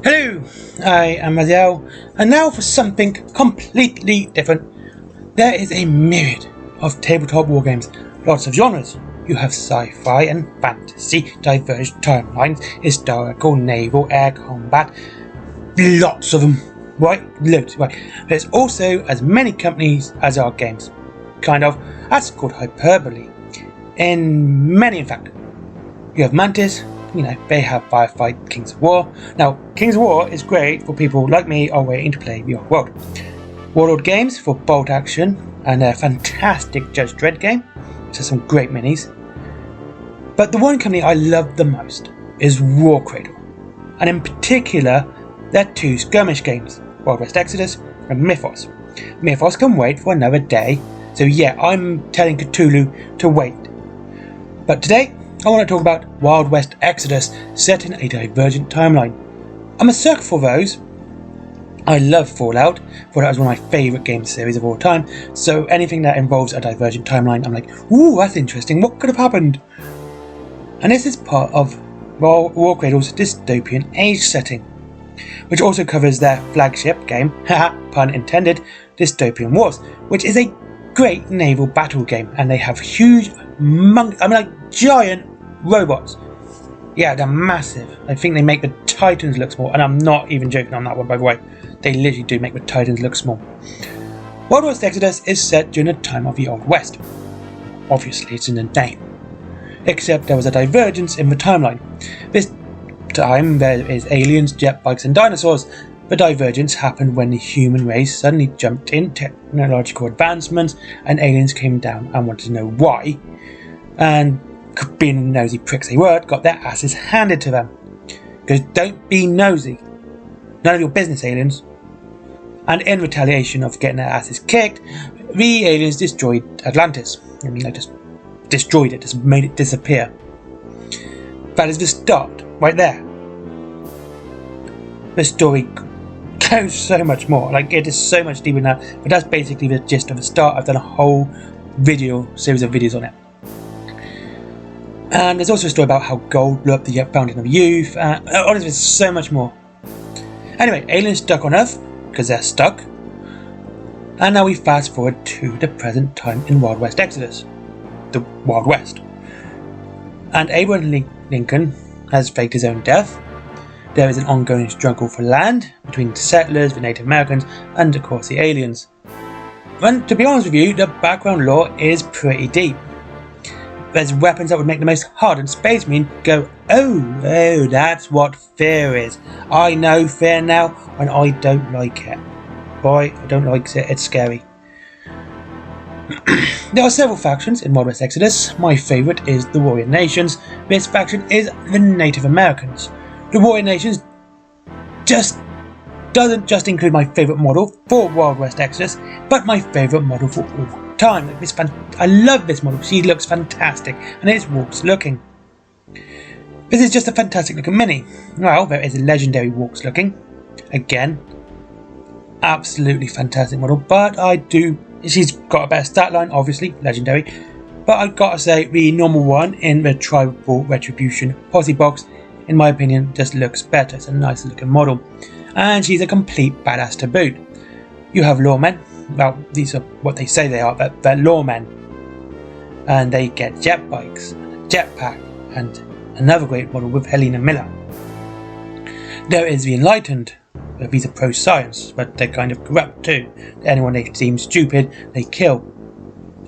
Hello, I am Maziel, and now for something completely different. There is a myriad of tabletop wargames, lots of genres. You have sci-fi and fantasy, divergent timelines, historical, naval, air combat, lots of them, right? Loads, right? There's also as many companies as are games. Kind of. That's called hyperbole. In fact. You have Mantis, they have Firefight Kings of War. Now, Kings of War is great for people like me are waiting to play the old world. Warlord Games for bolt action and a fantastic Judge Dredd game, which has some great minis. But the one company I love the most is War Cradle, and in particular their two skirmish games, Wild West Exodus and Mythos. Mythos can wait for another day, so yeah, I'm telling Cthulhu to wait. But today, I want to talk about Wild West Exodus, set in a divergent timeline. I'm a sucker for those. I love Fallout. Fallout is one of my favourite game series of all time, so anything that involves a divergent timeline, I'm like, ooh, that's interesting, what could have happened? And this is part of War Cradle's dystopian age setting, which also covers their flagship game, haha, pun intended, Dystopian Wars, which is a great naval battle game, and they have huge, giant robots. Yeah, they're massive. I think they make the Titans look small, and I'm not even joking on that one, by the way. They literally do make the Titans look small. Wild West Exodus is set during the time of the Old West. Obviously, it's in the name. Except there was a divergence in the timeline. This time, there is aliens, jet bikes, and dinosaurs. The divergence happened when the human race suddenly jumped in technological advancements, and aliens came down and wanted to know why. And being nosy pricks they were, got their asses handed to them. Because don't be nosy. None of your business, aliens. And in retaliation of getting their asses kicked, the aliens destroyed Atlantis. They just destroyed it, just made it disappear. That is the start, right there. The story goes so much more. It is so much deeper than that. But that's basically the gist of the start. I've done a whole series of videos on it. And there's also a story about how gold blew up the fountain of youth. Honestly, there's so much more. Anyway, aliens stuck on Earth, because they're stuck. And now we fast forward to the present time in Wild West Exodus. The Wild West. And Abraham Lincoln has faked his own death. There is an ongoing struggle for land between the settlers, the Native Americans, and of course the aliens. And to be honest with you, the background lore is pretty deep. There's weapons that would make the most hardened space marine go, oh, that's what fear is. I know fear now, and I don't like it. Boy, I don't like it, it's scary. There are several factions in Wild West Exodus. My favourite is the Warrior Nations. This faction is the Native Americans. The Warrior Nations doesn't just include my favourite model for Wild West Exodus, but my favourite model for all time. I love this model. She looks fantastic, and it's Walks looking. This is just a fantastic looking mini. Well, there is a legendary Walks looking. Again, absolutely fantastic model, but she's got a better stat line, obviously, legendary. But I've got to say, the normal one in the Tribal Retribution Posse box, in my opinion, just looks better. It's a nicer looking model. And she's a complete badass to boot. You have lawmen. Well, these are what they say they are, but they're lawmen. And they get jet bikes, a jetpack, and another great model with Helena Miller. There is the Enlightened. These are pro-science, but they're kind of corrupt too. Anyone they deem stupid, they kill.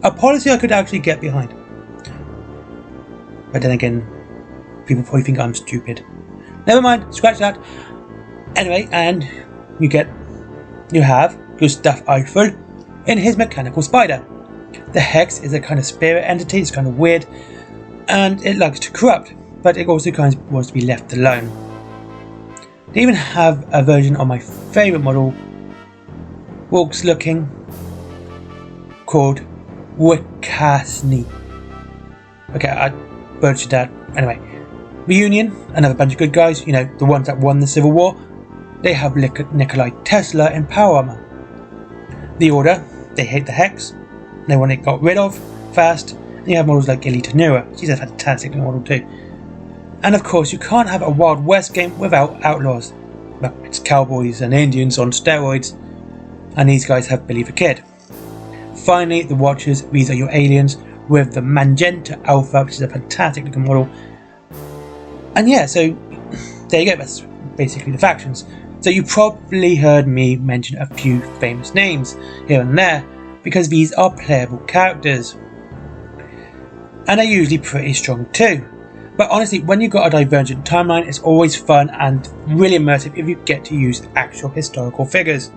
A policy I could actually get behind. But then again, people probably think I'm stupid. Never mind, scratch that. Anyway, and you have Gustav Eiffel in his mechanical spider. The Hex is a kind of spirit entity, it's kind of weird, and it likes to corrupt, but it also kind of wants to be left alone. They even have a version of my favourite model, Walks looking, called Wikasni. Okay, I butchered that. Anyway, the Union, another bunch of good guys, the ones that won the Civil War, they have Nikolai Tesla in power armor. The Order, they hate the Hex, they want it got rid of fast. And you have models like Elita Nura, she's a fantastic model too. And of course, you can't have a Wild West game without outlaws. Well, it's cowboys and Indians on steroids, and these guys have Billy the Kid. Finally, the Watchers, these are your aliens with the Magenta Alpha, which is a fantastic looking model. And yeah, so there you go, that's basically the factions. So you probably heard me mention a few famous names here and there, because these are playable characters. And they're usually pretty strong too. But honestly, when you've got a divergent timeline, it's always fun and really immersive if you get to use actual historical figures.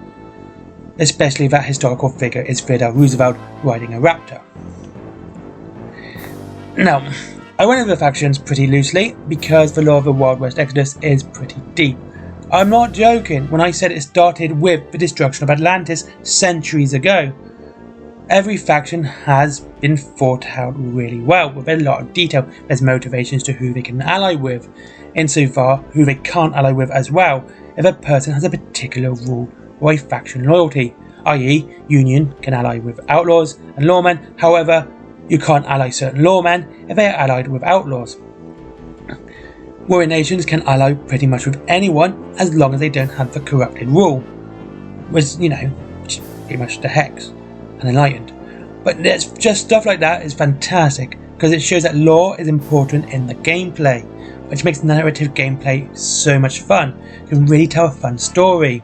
Especially if that historical figure is Theodore Roosevelt riding a raptor. Now, I went over the factions pretty loosely because the lore of the Wild West Exodus is pretty deep. I'm not joking when I said it started with the destruction of Atlantis centuries ago. Every faction has been thought out really well with a lot of detail. There's motivations to who they can ally with, insofar who they can't ally with as well if a person has a particular rule or a faction loyalty, i.e. Union can ally with outlaws and lawmen, however you can't ally certain lawmen if they are allied with outlaws. Warrior nations can ally pretty much with anyone as long as they don't have the corrupted rule, which, you know, pretty much the Hex and Enlightened. But there's just stuff like that is fantastic because it shows that lore is important in the gameplay, which makes narrative gameplay so much fun. You can really tell a fun story.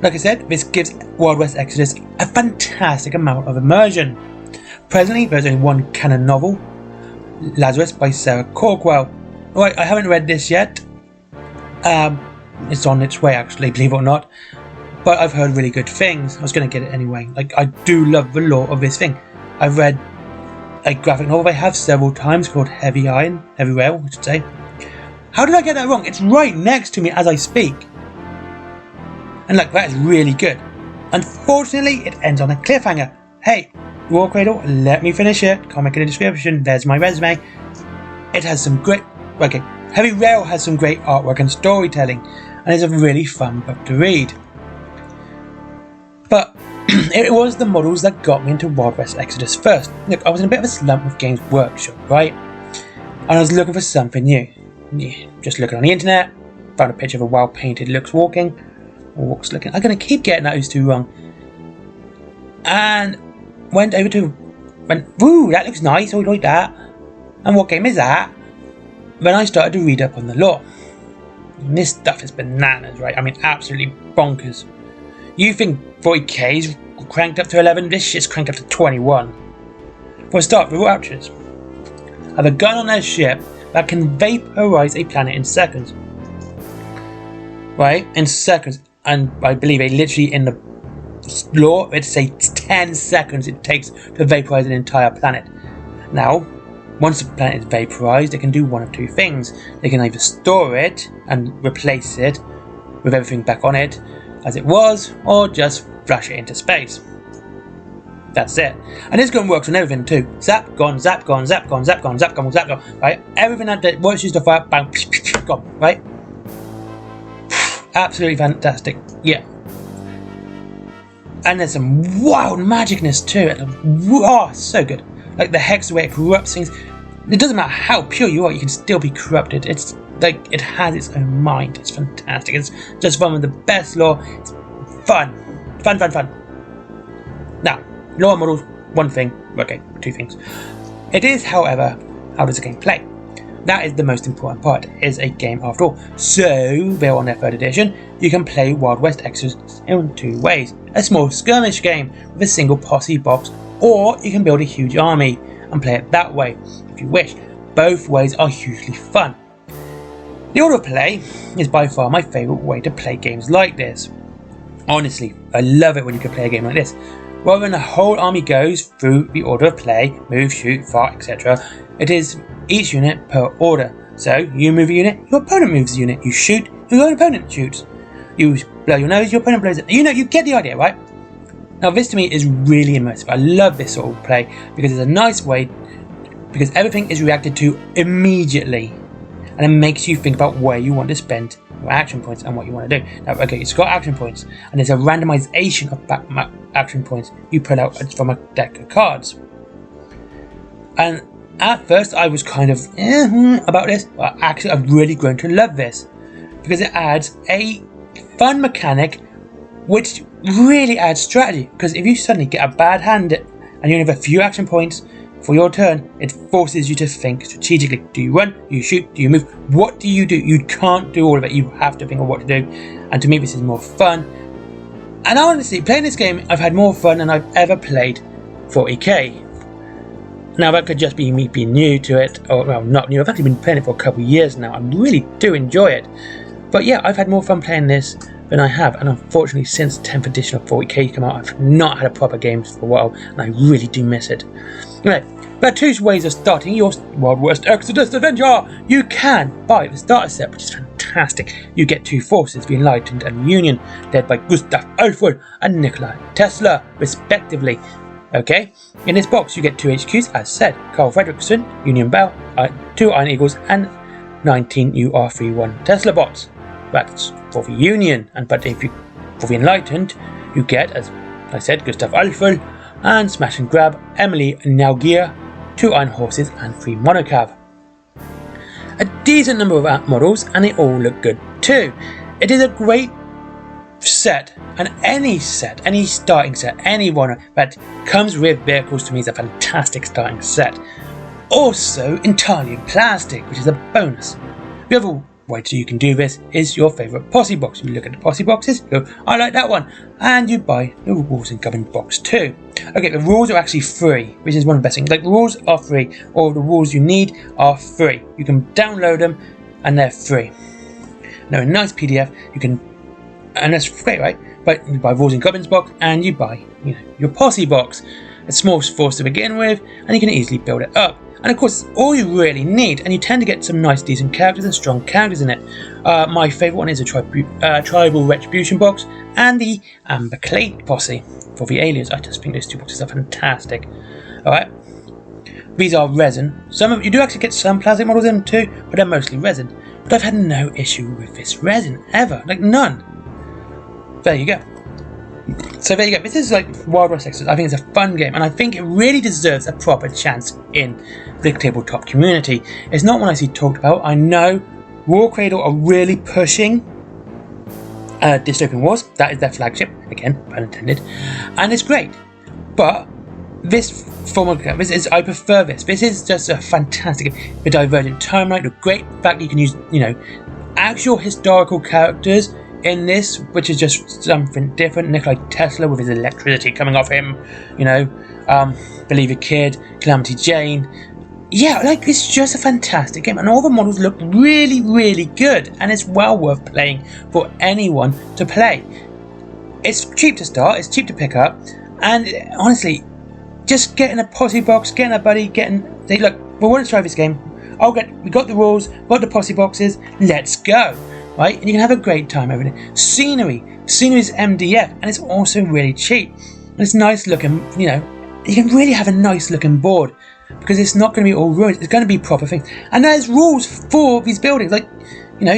Like I said, this gives Wild West Exodus a fantastic amount of immersion. Presently, there's only one canon novel, Lazarus by Sarah Corkwell. Right, I haven't read this yet. It's on its way actually, believe it or not. But I've heard really good things. I was going to get it anyway. Like, I do love the lore of this thing. I've read a graphic novel they have several times called Heavy Rail, I should say. How did I get that wrong? It's right next to me as I speak. And look, that is really good. Unfortunately, it ends on a cliffhanger. Hey, War Cradle, let me finish it. Comment in the description. There's my resume. It has some great... Okay, Heavy Rail has some great artwork and storytelling, and it's a really fun book to read. But it was the models that got me into Wild West Exodus first. Look, I was in a bit of a slump with Games Workshop, right? And I was looking for something new. Yeah, just looking on the internet, found a picture of a well-painted Lux walking. Or Lux looking. I'm going to keep getting those two wrong. And went, ooh, that looks nice, I like that. And what game is that? Then I started to read up on the lore. And this stuff is bananas, right? I mean, absolutely bonkers. You think 40k is cranked up to 11, this shit's cranked up to 21. For a start, the Watchers have a gun on their ship that can vaporize a planet in seconds. Right? In seconds. And I believe literally in the lore, it'd say 10 seconds it takes to vaporize an entire planet. Now, once the planet is vaporized, it can do one of two things. They can either store it and replace it with everything back on it as it was, or just flush it into space. That's it. And this gun works on everything too. Zap, gone, zap, gone, zap, gone, zap, gone, zap, gone, zap, gone. Right? Everything that works used to fire, bang, gone. Right? Absolutely fantastic. Yeah. And there's some wild magicness to it. Oh, so good. Like the Hex, the way it corrupts things. It doesn't matter how pure you are, you can still be corrupted. It's like it has its own mind. It's fantastic. It's just one of the best lore. It's fun. Fun. Now, lore models, one thing. Okay, two things. It is, however, how does the game play? That is the most important part. It is a game after all. So, they're on their third edition. You can play Wild West Exodus in two ways. A small skirmish game with a single posse box, or you can build a huge army and play it that way if you wish. Both ways are hugely fun. The order of play is by far my favourite way to play games like this. Honestly, I love it when you can play a game like this. Rather than the whole army goes through the order of play, move, shoot, fight, etc., it is each unit per order. So, you move a unit, your opponent moves a unit. You shoot, your opponent shoots. You blow your nose, your opponent blows it. You get the idea, right? Now, this to me is really immersive. I love this sort of play because it's a nice way, because everything is reacted to immediately. And it makes you think about where you want to spend your action points and what you want to do. Now, okay, it's got action points, and there's a randomization of action points you pull out from a deck of cards. And At first I was kind of about this, but actually I've really grown to love this because it adds a fun mechanic which really adds strategy. Because if you suddenly get a bad hand and you only have a few action points for your turn, it forces you to think strategically. Do you run? Do you shoot? Do you move? What do? You can't do all of it. You have to think of what to do. And to me this is more fun. And honestly, playing this game, I've had more fun than I've ever played 40k. Now that could just be me being new to it, or well, not new. I've actually been playing it for a couple of years now. I really do enjoy it. But yeah, I've had more fun playing this than I have, and unfortunately since 10th edition of 40k came out, I've not had a proper game for a while, and I really do miss it. Anyway, there are two ways of starting your Wild West Exodus adventure. You can buy the starter set, which is fantastic. You get two forces, the Enlightened and Union, led by Gustav Alfred and Nikola Tesla, respectively. Okay, in this box you get 2 HQs, as said, Carl Fredrickson, Union Bell, 2 Iron Eagles, and 19 UR31 Tesla bots. That's for the Union, but if you for the Enlightened, you get, as I said, Gustav Alfred and Smash and Grab, Emily Naugier, 2 Iron Horses, and 3 Monocav. A decent number of models, and they all look good too. It is a great set, and any starting set, any one that comes with vehicles to me is a fantastic starting set. Also entirely in plastic, which is a bonus. The other way you can do this is your favourite posse box. You look at the posse boxes, go, I like that one, and you buy the rules and governance box too. Okay, the rules are actually free, which is one of the best things. Like, the rules are free, or the rules you need are free. You can download them, and they're free. Now, a nice PDF, you can, and that's great, right? But you buy rules and governance box, and you buy, your posse box. A small force to begin with, and you can easily build it up. And of course, all you really need, and you tend to get some nice, decent characters and strong characters in it. My favourite one is a Tribal Retribution box and the Amber Clay posse for the aliens. I just think those two boxes are fantastic. Alright, these are resin. You do actually get some plastic models in them too, but they're mostly resin. But I've had no issue with this resin ever, like none. There you go. So there you go. This is like Wild West Exodus. I think it's a fun game, and I think it really deserves a proper chance in the tabletop community. It's not one I see talked about. I know War Cradle are really pushing Dystopian Wars. That is their flagship. Again, pun intended. And it's great. But this form of game, I prefer this. This is just a fantastic game. The Divergent Timeline, the great fact that you can use, actual historical characters in this, which is just something different. Nikola Tesla with his electricity coming off him, Believer Kid, Calamity Jane. Yeah, it's just a fantastic game, and all the models look really, really good, and it's well worth playing for anyone to play. It's cheap to start, it's cheap to pick up, and honestly, just getting a posse box, getting a buddy, look, we want to try this game. We got the rules, got the posse boxes, let's go. Right, and you can have a great time over it. Scenery is MDF, and it's also really cheap. And it's nice looking, you can really have a nice looking board because it's not going to be all ruined. It's going to be proper things. And there's rules for these buildings, like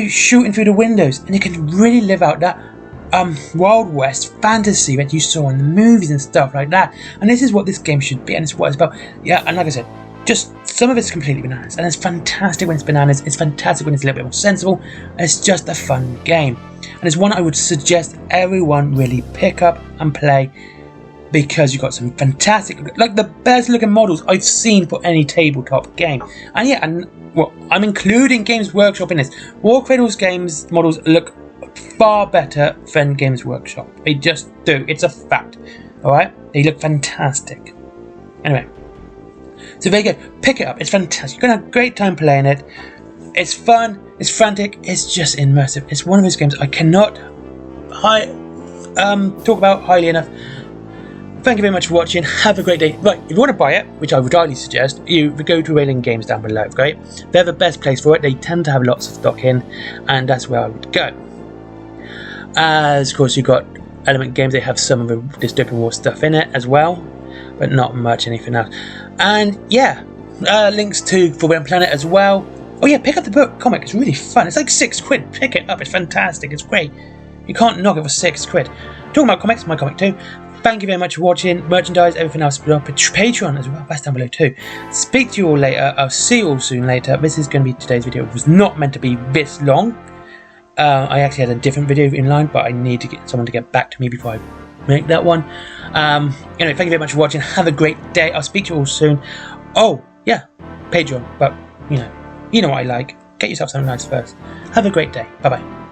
shooting through the windows, and you can really live out that Wild West fantasy that you saw in the movies and stuff like that. And this is what this game should be, and it's what it's about. Yeah, and like I said, just some of it's completely bananas, and it's fantastic when it's bananas, it's fantastic when it's a little bit more sensible, and it's just a fun game. And it's one I would suggest everyone really pick up and play, because you've got some fantastic, like the best looking models I've seen for any tabletop game. And yeah, I'm including Games Workshop in this. War Cradle's games models look far better than Games Workshop. They just do, it's a fact. Alright, they look fantastic. Anyway, so there you go, pick it up, it's fantastic, you're going to have a great time playing it. It's fun, it's frantic, it's just immersive. It's one of those games I cannot talk about highly enough. Thank you very much for watching, have a great day. Right, if you want to buy it, which I would highly suggest, you go to Wayland Games down below, okay? They're the best place for it, they tend to have lots of stock in, and that's where I would go. As of course you've got Element Games, they have some of the Dystopian War stuff in it as well, but not much anything else. And yeah, links to Forbidden Planet as well. Oh yeah, pick up the book comic, it's really fun. It's like £6, pick it up, it's fantastic, it's great. You can't knock it for £6. Talking about comics, my comic too. thank you very much for watching. Merchandise, everything else, put up Patreon as well. That's down below too. Speak to you all later. I'll see you all soon later. This is going to be today's video. It was not meant to be this long. I actually had a different video in line, but I need to get someone to get back to me before I make that one. Anyway, thank you very much for watching. Have a great day. I'll speak to you all soon. Oh, yeah, Patreon. But, you know what I like. Get yourself something nice first. Have a great day. Bye-bye.